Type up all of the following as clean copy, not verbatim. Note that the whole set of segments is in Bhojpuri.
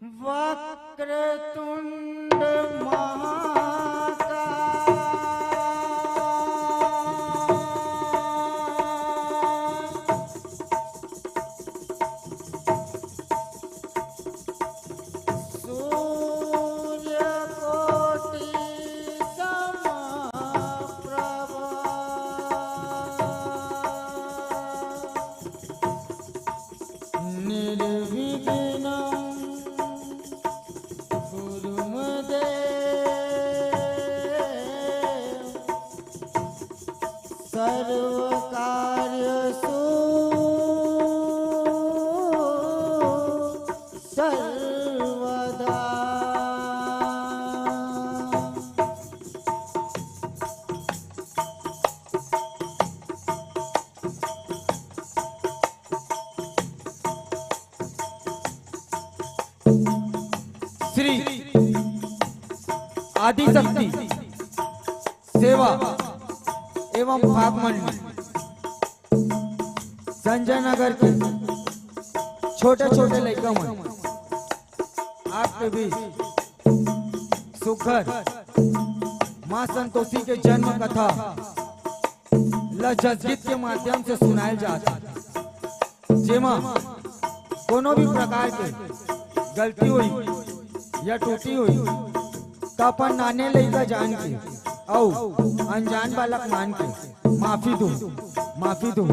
वक्रतुंड सर्वकार्यसु सर्वदा। श्री आदिशक्ति सेवा एवं भाग मंडल संजय नगर के छोटे छोटे लड़का मन आपके बीच सुखद माँ संतोषी के जन्म कथा लजगीत के माध्यम से सुनाए जाते जेमा कोनो भी प्रकार के गलती हुई या टूटी हुई तो अपन नाने लड़का जान के औ अनजान बालक मान के माफी दो माफी दो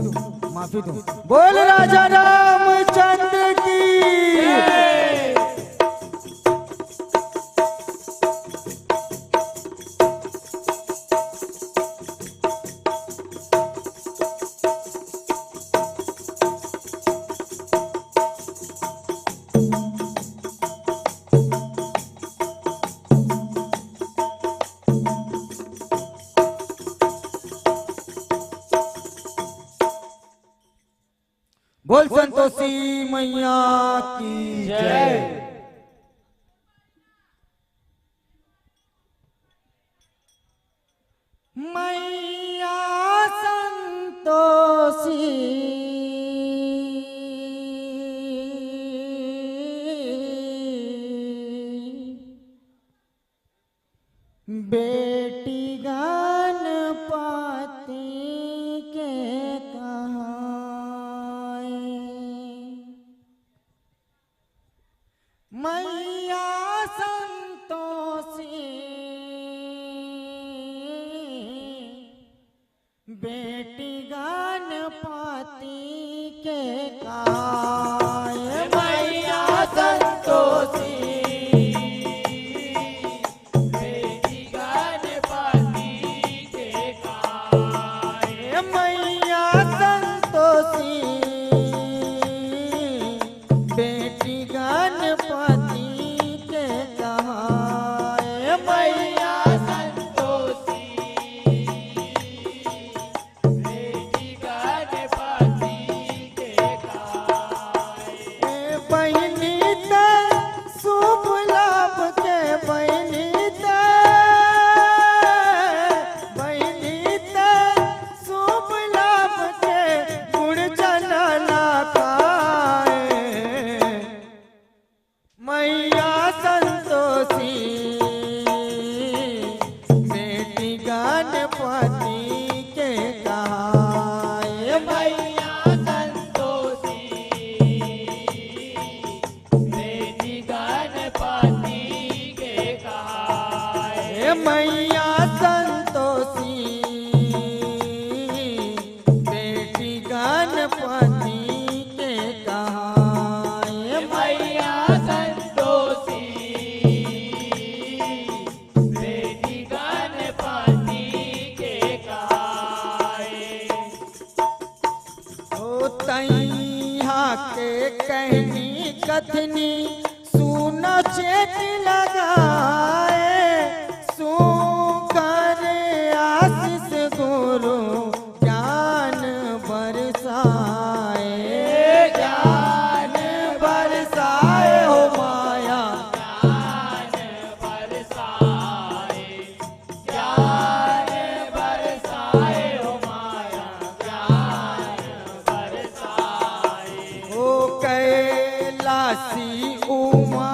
माफी दो। बोल राजा रामचंद्र की बोल संतोषी मैया की जय। मैया संतोषी बेटी गणपति के मैया संतोषी बेटी गणपति के काय। मैया संतोषी बेटी गणपति के काय। मैया संतोषी बेटी गणपति मैया संतोषी बेटी गणपति के कहाय। मैया संतोषी बेटी गणपति के कहाय। ओ तैहा के कहनी कथनी सुन चेत लगाए गुरु ज्ञान बरसाए हो माया ज्ञान बरसाए हो माया ज्ञान बरसाए। ओ कैलासी उमा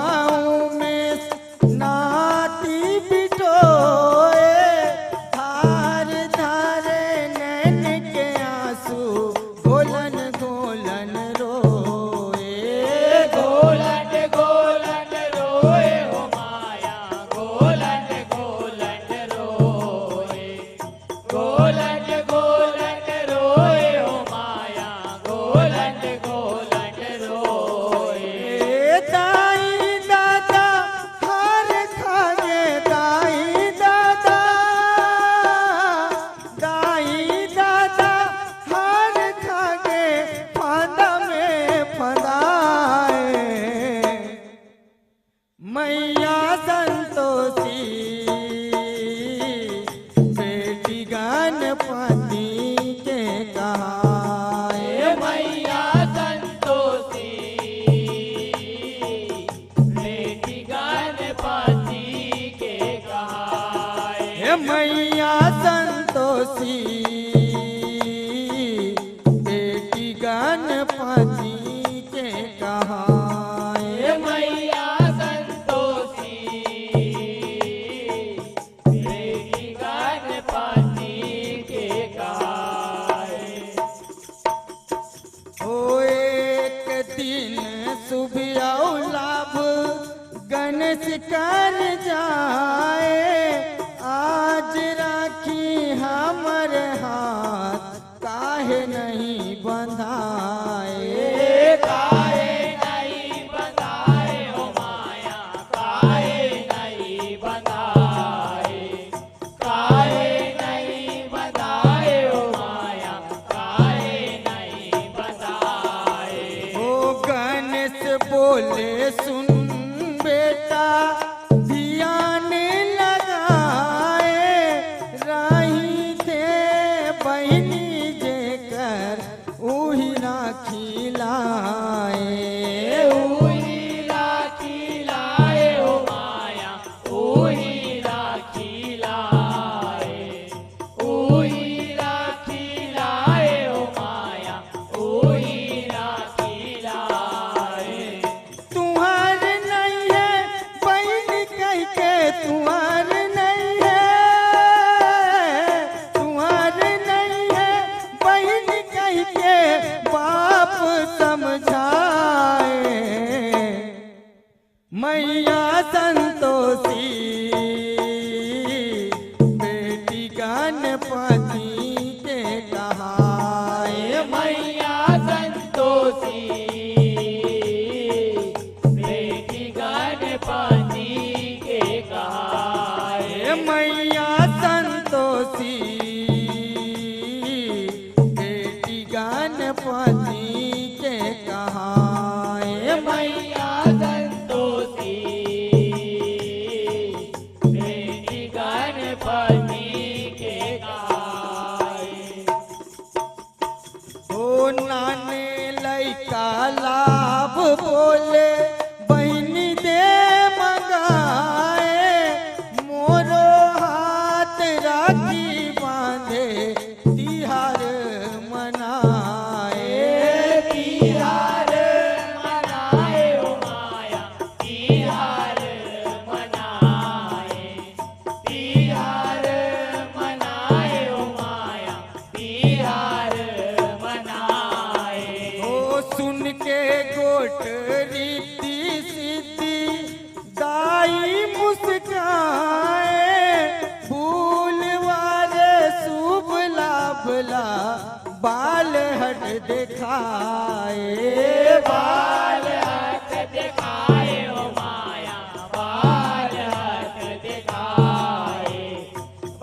मैया संतोषी बेटी गणपति के कहाए मैया संतोषी बेटी गणपति के गाए। ओ एक दिन सुबह लाभ गणेश कर जाए आज राखी हमर हाथ काहे नहीं बंधाए काहे नहीं बंधाए हो माया, काहे नहीं बंधाए, काहे नहीं बंधाए हो माया, काहे नहीं बंधाए। ओ गणेश बोले सुन बेटा ध्यान लगाए राही थे बहनी जेकर उही राखी लाए उही राखी लाए हो माया, उही राखी लाए, उही राखी लाए हो माया, उही राखी लाए। तुम्हार नहीं है बहन कह के तुम्हार नहीं है तुम्हार नहीं है बहन कह के बाप समझाए मैया संतोषी बेटी गणपति के कहाए मैया संतोषी बेटी गणपति के गाए। मैया संतोषी बेटी गणपति के कहाए मैया संतोषी बेटी गणपति के गाए। ओ नाने लैका लाभ बोले बहनी दे मंगाए मोरो हाथ राखी बांधे तिहार मनाए तिहार मनाए हो माया, तिहार मनाए, तिहार मनाए हो माया, तिहार मनाए। ओ सुन के गोट रीति सीधी दाई मुस्काए फूल वाले शुभ लाभला बाल हट दिखाए बाल हट दिखाए हो माया, बाल हट दिखाए,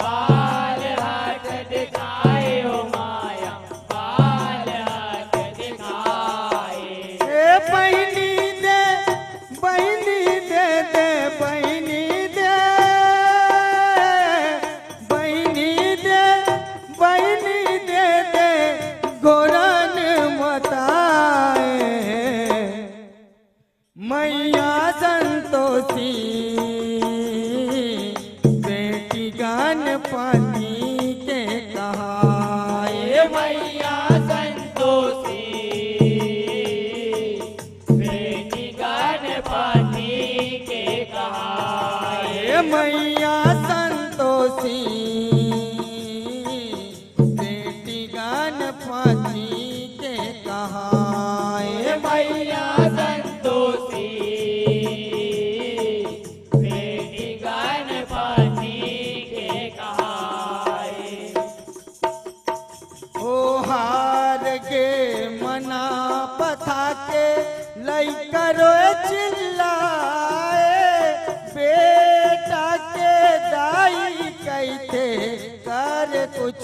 बाल हट दिखाए हो माया, बाल हट दिखाए। ए बहनी दे बहनी दे दे बहनी दे बहनी दे बहनी दे दे गोरन मताए मैया संतोषी बेटी गणपति के कहाए मैया संतोषी बेटी गणपति के गाए। मैया संतोषी बेटी गणपति के कहाए मैया संतोषी बेटी गणपति के गाए। ओ हार गे मना पथा के लई करो चिल्लाए बेटा के दाई कैथे कर कुछ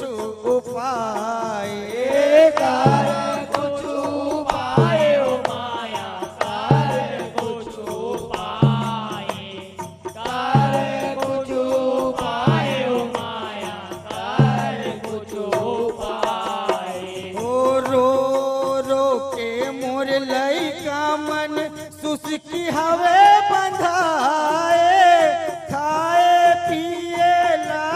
उपाय कर कुछ पाए हो माया, कर कुछ पाए, कर कुछ पाए हो माया, कर कुछ पाए। ओ रो रो के मोर लई का मन सुसकी हवे बंधाए खाए पिए ला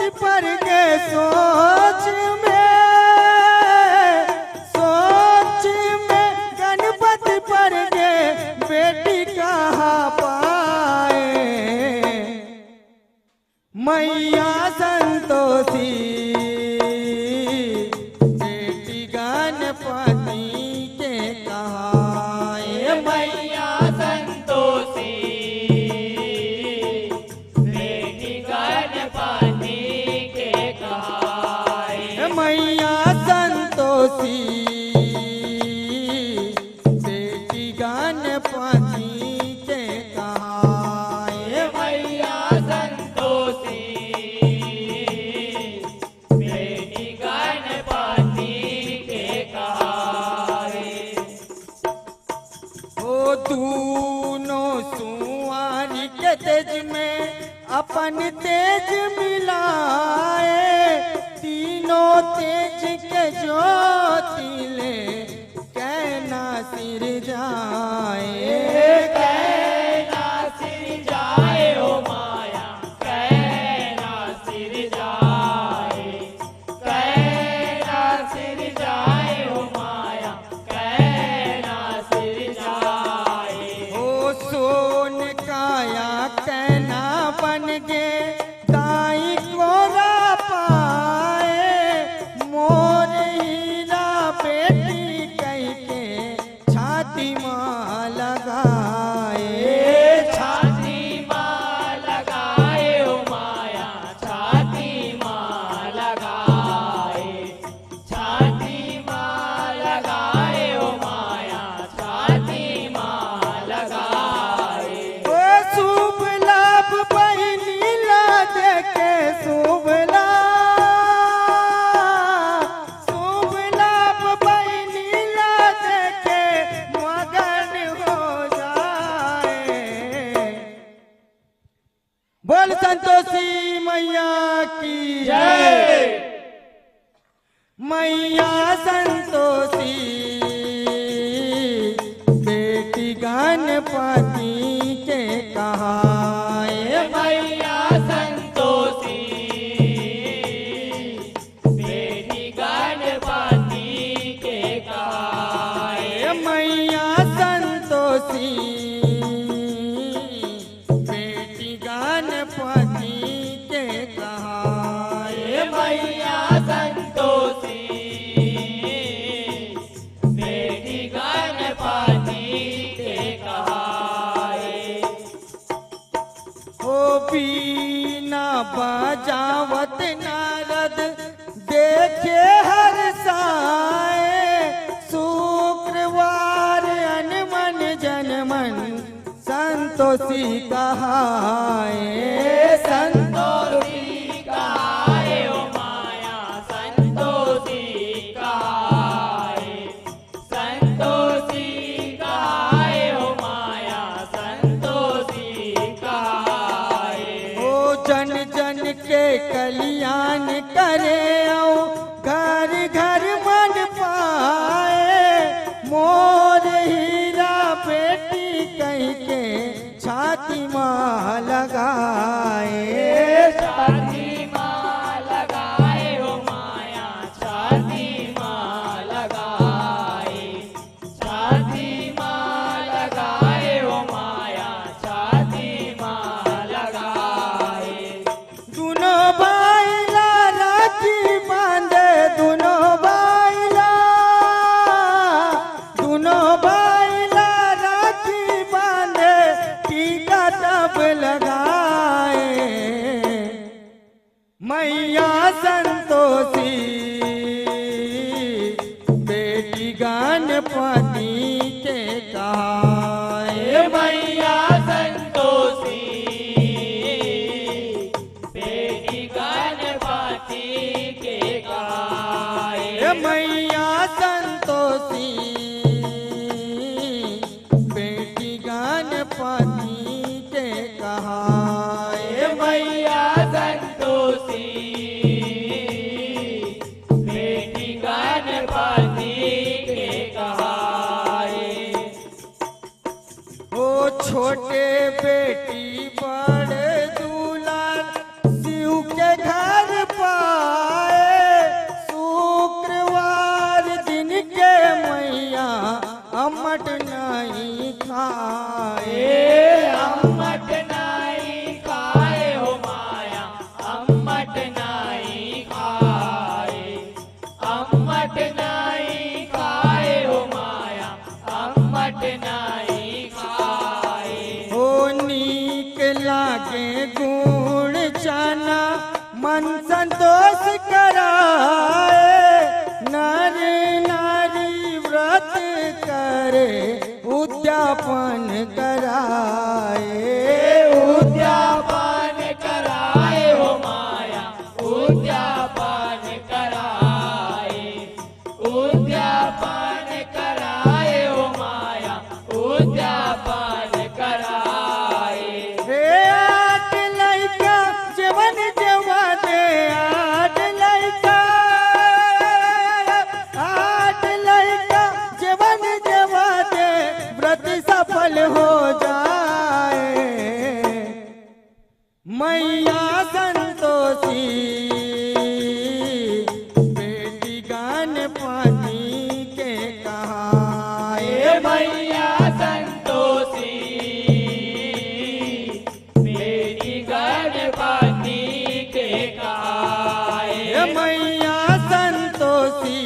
गणपति पर के सोच में गणपति पर के बेटी कहाँ पाए। मैया संतोषी बेटी गणपति के कहाँ है। मैया संतोषी बेटी गणपति के कहाए। मैया संतोषी बेटी गणपति के कहाँ है। मैया संतोषी बेटी गणपति के कहाए। ओ दूनों सुवारी के तेज में अपन तेज मिलाए। तीनों तेज के ज्योति ले कहना सिर जाए। कहना सिर जाए ओ माया, कहना सिर जाए। कहना सिर जाए ओ माया, कहना सिर जाए। ओ सोन काया कहना बन गे दाई कोरा पाए। मोर हीरा बेटी कह के छाती माँ लगाए। छाती माँ लगाए ओ माया, छाती माँ लगाए। छाती माँ लगाए ओ माया, छाती माँ लगाए। ओ शुभ लाभ बहिनी ला देखे शुभ लाभ बहिनी ला देखे मगन हो जाए। बोल संतोषी मैया की जय। मैया संतोषी बेटी गणपति के कहाँ है। मैया संतोषी बेटी गणपति के कहाए। मैया संतोषी बेटी गणपति के कहाँ है। मैया संतोषी बेटी गणपति के कहाए। ओ बीना बजावत नारद देखे हर साए। शुक्रवार अनमन जनमन संतोषी कहाए। संतोषी कहाए ओ माया, संतोषी कहाए। संतोषी कहाए ओ माया, संतोषी कहाए। ओ जन जन के कल्याण करे आओ घर घर मन पाए। मोर हीरा बेटी कह के छाती माँ लगाए। छाती माँ लगाए ओ माया, छाती माँ लगाए। छाती माँ लगाए ओ माया, छाती माँ लगाए। दोनों बाइला राखी बांधे दोनों बाइला राखी बांधे टीका तब लगाए। मैया संतोषी बेटी गणपति के कहाँ है। मैया संतोषी बेटी गणपति के कहाए। मैया संतोषी बेटी गणपति के कहाँ है। मैया संतोषी बेटी गणपति के कहाए। ओ छोटे बेटी बड़े दुलार शिव के घर संतोष कराए, नर नारी व्रत करे उद्यापन कराए। उद्यापन कराए हो माया, उद्यापन कराए, उद्यापन कराए हो माया, उद्यापन कराए। हे आठ लइका जीवन जेवा दे, आठ लइका जीवन जेवा दे, व्रत सफल हो जाए। मैया संतोषी बेटी गान पानी के कहाए। मैया संतोषी बेटी गणपति के कहाए। मैया संतोषी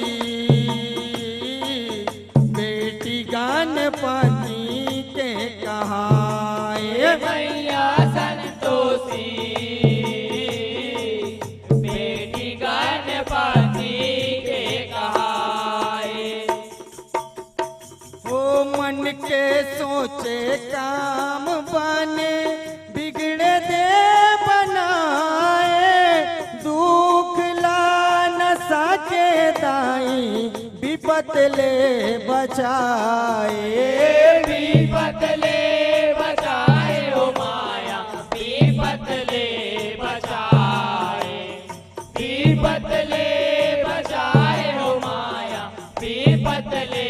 बेटी गान पानी के कहाए। मैया संतोषी बेटी गणपति के कहाए। ओ मन के सोचे काम बने, बिगड़े दे बनाए, दुख ला न सके दाई, विपत ले बचाए। विपत ले बचाए हो माया, विपत ले बचाए, विपत ले बचाए हो माया, विपत ले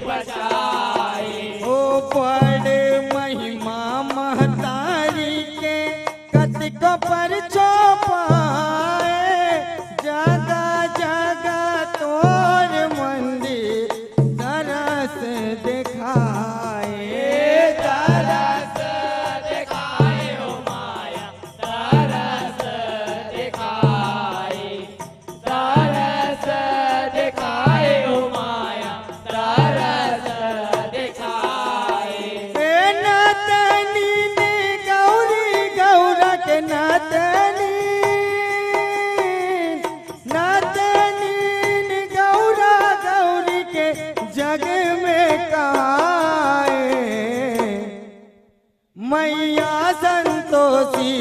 बचाए। ओ बड़े महिमा महतारी के कतिक पर चौपाए, जगह जगह तोर मंदिर तरस दिखाए। तरस दिखाए हो माया, तरस दिखाए, तरस दिखाए हो माया, तरस दिखाए। ए नतनी ने गौरी गौरा के नतनी, नतनी ने गौरा गौरी के जग में कहाए। मैया संतोषी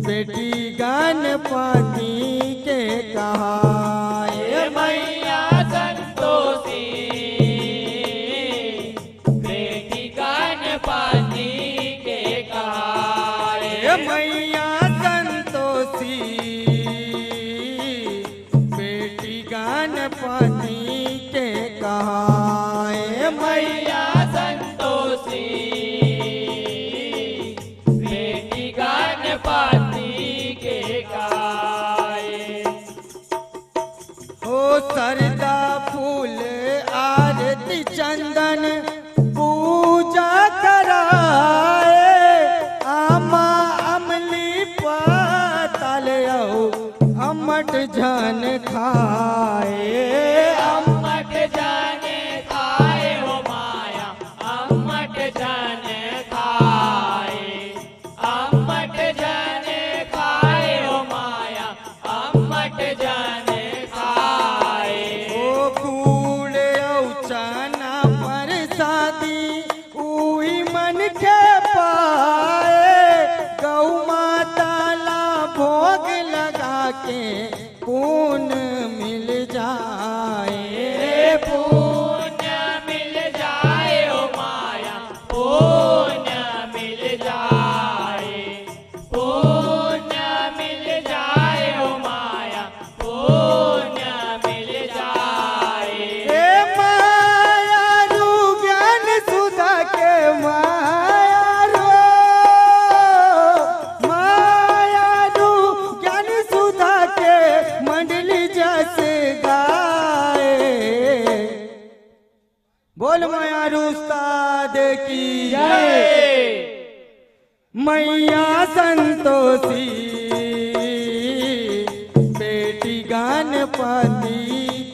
बेटी गणपति के कहाए। मैया संतोषी बेटी गणपति के कहाए। मैया संतोषी बेटी गणपति के कहाए। मैया संतोषी बेटी गणपति के कहाए। ओ सरदा फूल आरती चंदन पूजा कराए, आमा अमली पातल अमट जन खाए। अम्मट जाने खाए हो माया, अम्मट जाने खाए, अम्मट जाने खाए हो माया, अम्मट जाने खाए। ओ कूड़ औचना परसादी उही मन के पाए, गौ माता ला भोग लगा के पुण्य मिल जाए। पुण्य मिल जाए हो माया, पुण्य मिल जाए, पुण्य मिल जाए हो माया, पुण्य मिल जाए। हे माया रू ज्ञान सुधा के माया रू ज्ञान सुधा के मंडली जस गाए। बोल माया रू उस्ताद की जय। मैया संतोषी बेटी गणपति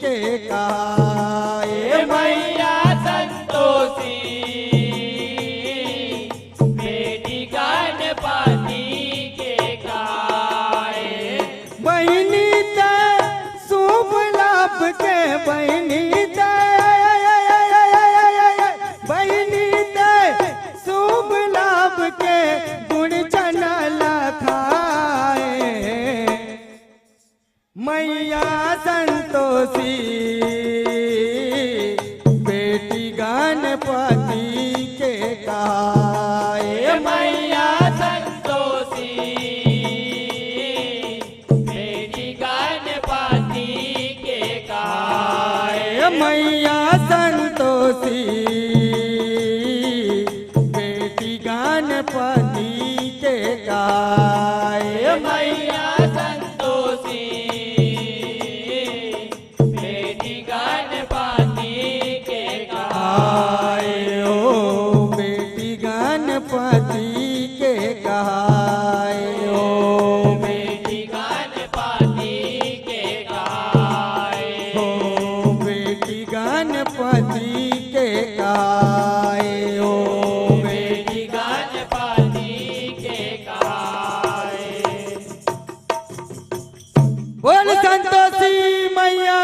के कहाए। मैया संतोषी बेटी गणपति के कहाए। मैया संतोषी बेटी गणपति के गाए मैया संतोषी बेटी गणपति के गाए मैया संतोषी बेटी गणपति के गाए मैया संतोषी बेटी गणपति के गाए ओ बेटी गणपति के गाए ओ बेटी गणपति के गाए हो बेटी गणपति के गाए ओ बेटी गणपति के गाए बोल संतोषी मैया